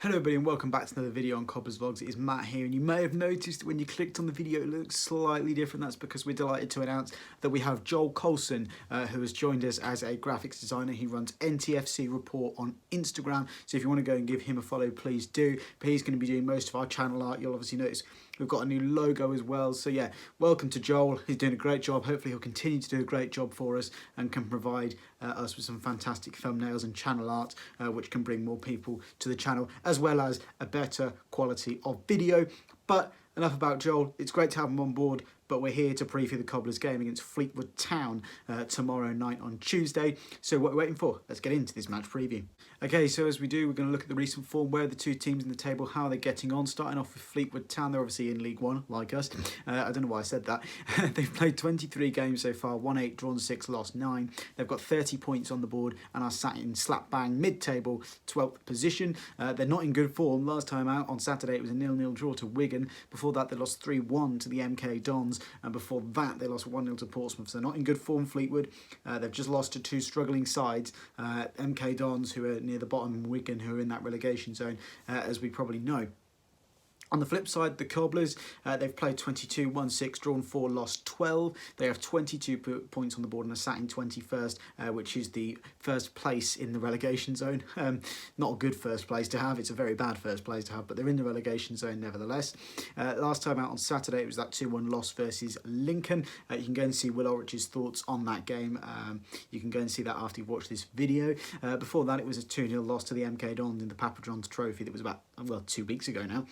Hello everybody and welcome back to another video on Cobblers Vlogs. It is Matt here, and you may have noticed when you clicked on the video it looks slightly different. That's because we're delighted to announce that we have Joel Coulson who has joined us as a graphics designer. He runs NTFC Report on Instagram, so if you want to go and give him a follow, please do. But he's going to be doing most of our channel art. You'll obviously notice we've got a new logo as well. So yeah, welcome to Joel. He's doing a great job. Hopefully he'll continue to do a great job for us and can provide us with some fantastic thumbnails and channel art which can bring more people to the channel, as well as a better quality of video. But enough about Joel. It's great to have him on board, but we're here to preview the Cobblers game against Fleetwood Town tomorrow night on Tuesday. So what are we waiting for? Let's get into this match preview. Okay, so as we do, we're going to look at the recent form, where the two teams in the table, how they're getting on. Starting off with Fleetwood Town, they're obviously in League One, like us. I don't know why I said that. They've played 23 games so far, won 8, drawn 6, lost 9. They've got 30 points on the board and are sat in slap bang mid-table, 12th position. They're not in good form. Last time out on Saturday, it was a 0-0 draw to Wigan. Before that, they lost 3-1 to the MK Dons, and before that, they lost 1-0 to Portsmouth. So they're not in good form, Fleetwood. They've just lost to two struggling sides, MK Dons, who are near the bottom, and Wigan, who are in that relegation zone, as we probably know. On the flip side, the Cobblers, they've played 22, won 6, drawn 4, lost 12. They have 22 points on the board and are sat in 21st, which is the first place in the relegation zone. Not a good first place to have. It's a very bad first place to have, but they're in the relegation zone nevertheless. Last time out on Saturday, it was that 2-1 loss versus Lincoln. You can go and see Will Ulrich's thoughts on that game. You can go and see that after you've watched this video. Before that, it was a 2-0 loss to the MK Dons in the Papa John's Trophy. That was about, well, 2 weeks ago now.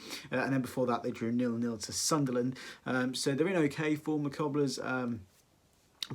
And then before that, they drew 0-0 to Sunderland. So they're in okay form, the Cobblers.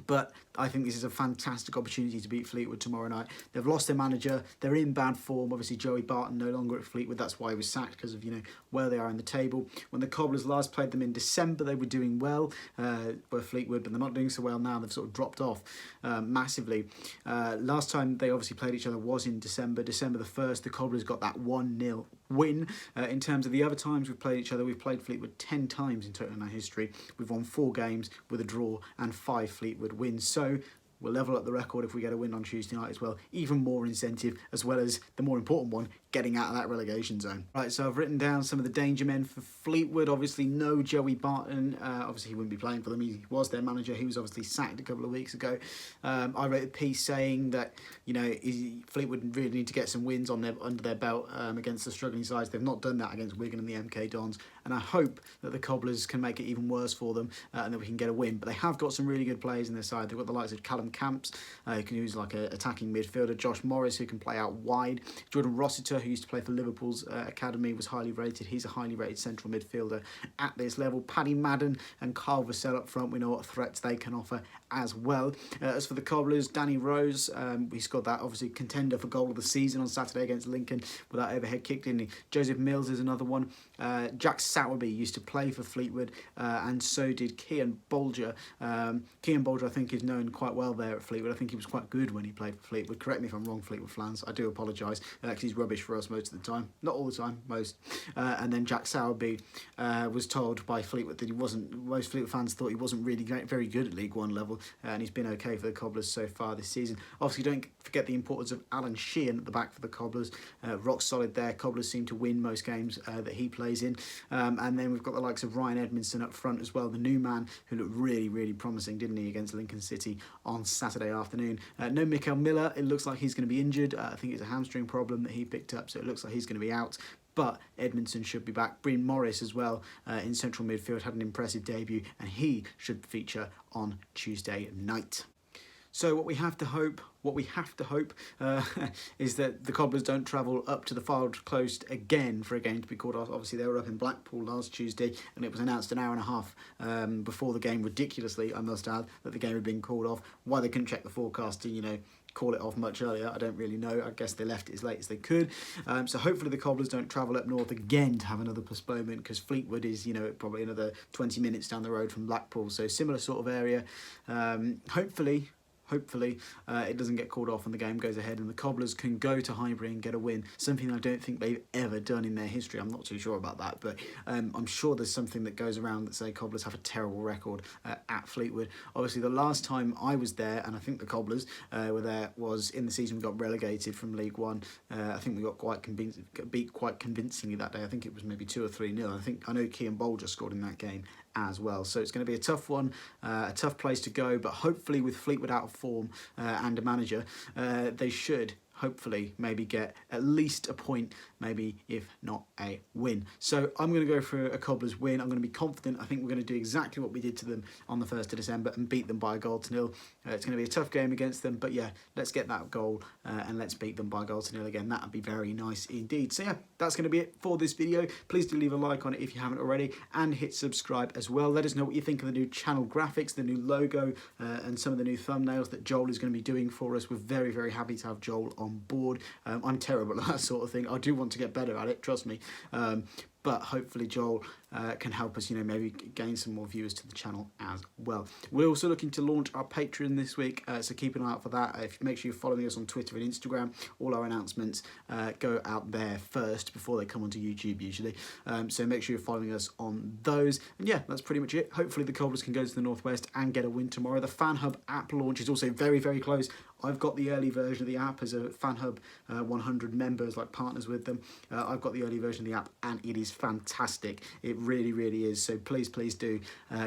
But I think this is a fantastic opportunity to beat Fleetwood tomorrow night. They've lost their manager. They're in bad form. Obviously, Joey Barton no longer at Fleetwood. That's why he was sacked, because of, where they are in the table. When the Cobblers last played them in December, they were doing well, were Fleetwood, but they're not doing so well now. They've sort of dropped off massively. Last time they obviously played each other was in December the 1st. The Cobblers got that 1-0 win. In terms of the other times we've played each other, we've played Fleetwood 10 times in total in our history. We've won 4 games with a draw and 5 Fleetwood wins. So we'll level up the record if we get a win on Tuesday night as well. Even more incentive, as well as the more important one, getting out of that relegation zone. Right, so I've written down some of the danger men for Fleetwood. Obviously, no Joey Barton. Obviously, he wouldn't be playing for them. He was their manager. He was obviously sacked a couple of weeks ago. I wrote a piece saying that, Fleetwood really need to get some wins under their belt against the struggling sides. They've not done that against Wigan and the MK Dons. And I hope that the Cobblers can make it even worse for them and that we can get a win. But they have got some really good players in their side. They've got the likes of Callum Camps, who can use like an attacking midfielder. Josh Morris, who can play out wide. Jordan Rossiter, who used to play for Liverpool's academy, was highly rated. He's a highly rated central midfielder at this level. Paddy Madden and Carl Vassell up front. We know what threats they can offer as well. As for the Cobblers, Danny Rose, he scored that obviously contender for goal of the season on Saturday against Lincoln with that overhead kick, didn't he? Joseph Mills is another one. Jack Sowerby used to play for Fleetwood, and so did Kian Bolger. Kian Bolger, I think, is known quite well there at Fleetwood. I think he was quite good when he played for Fleetwood. Correct me if I'm wrong, Fleetwood fans. I do apologise, because he's rubbish for us most of the time. Not all the time, most. And then Jack Sowerby was told by Fleetwood that he wasn't, most Fleetwood fans thought he wasn't really very good at League One level, and he's been okay for the Cobblers so far this season. Obviously, don't forget the importance of Alan Sheehan at the back for the Cobblers. Rock solid there. Cobblers seem to win most games that he plays in. And then we've got the likes of Ryan Edmondson up front as well, the new man, who looked really, really promising, didn't he, against Lincoln City on Saturday afternoon. No Mikael Miller. It looks like he's going to be injured. I think it's a hamstring problem that he picked up, so it looks like he's going to be out. But Edmondson should be back. Breen Morris as well in central midfield had an impressive debut, and he should feature on Tuesday night. So what we have to hope is that the Cobblers don't travel up to the Fylde Close again for a game to be called off. Obviously, they were up in Blackpool last Tuesday, and it was announced an hour and a half before the game, ridiculously, I must add, that the game had been called off. Why they couldn't check the forecast to, call it off much earlier, I don't really know. I guess they left it as late as they could. So hopefully the Cobblers don't travel up north again to have another postponement, because Fleetwood is, probably another 20 minutes down the road from Blackpool. So similar sort of area. hopefully it doesn't get called off and the game goes ahead and the Cobblers can go to Highbury and get a win, something I don't think they've ever done in their history. I'm not too sure about that, but I'm sure there's something that goes around that say Cobblers have a terrible record at Fleetwood. Obviously the last time I was there, and I think the Cobblers were there, was in the season we got relegated from League One. I think we got beat quite convincingly that day. I think it was maybe 2 or 3-0. I know Kean Bolger scored in that game as well, so it's going to be a tough one, a tough place to go, but hopefully with Fleetwood out of form and a manager, they should hopefully maybe get at least a point, maybe if not a win. So I'm going to go for a Cobblers win. I'm going to be confident. I think we're going to do exactly what we did to them on the 1st of December and beat them by 1-0. It's going to be a tough game against them, but yeah, let's get that goal and let's beat them by 1-0 again. That would be very nice indeed. So yeah, that's going to be it for this video. Please do leave a like on it if you haven't already, and hit subscribe as well. Let us know what you think of the new channel graphics, the new logo, and some of the new thumbnails that Joel is going to be doing for us. We're very, very happy to have Joel on board. I'm terrible at that sort of thing. I do want to get better at it, trust me. But hopefully Joel can help us, maybe gain some more viewers to the channel as well. We're also looking to launch our Patreon this week, so keep an eye out for that. Make sure you're following us on Twitter and Instagram. All our announcements go out there first before they come onto YouTube usually. So make sure you're following us on those. And yeah, that's pretty much it. Hopefully the Cobblers can go to the Northwest and get a win tomorrow. The FanHub app launch is also very, very close. I've got the early version of the app as a FanHub 100 members, like partners with them. I've got the early version of the app and it is fantastic. It really, really is. So please, please do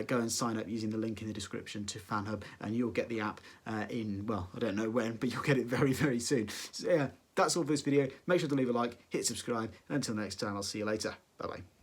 go and sign up using the link in the description to FanHub, and you'll get the app in, well, I don't know when, but you'll get it very, very soon. So yeah, that's all for this video. Make sure to leave a like, hit subscribe, and until next time, I'll see you later. Bye-bye.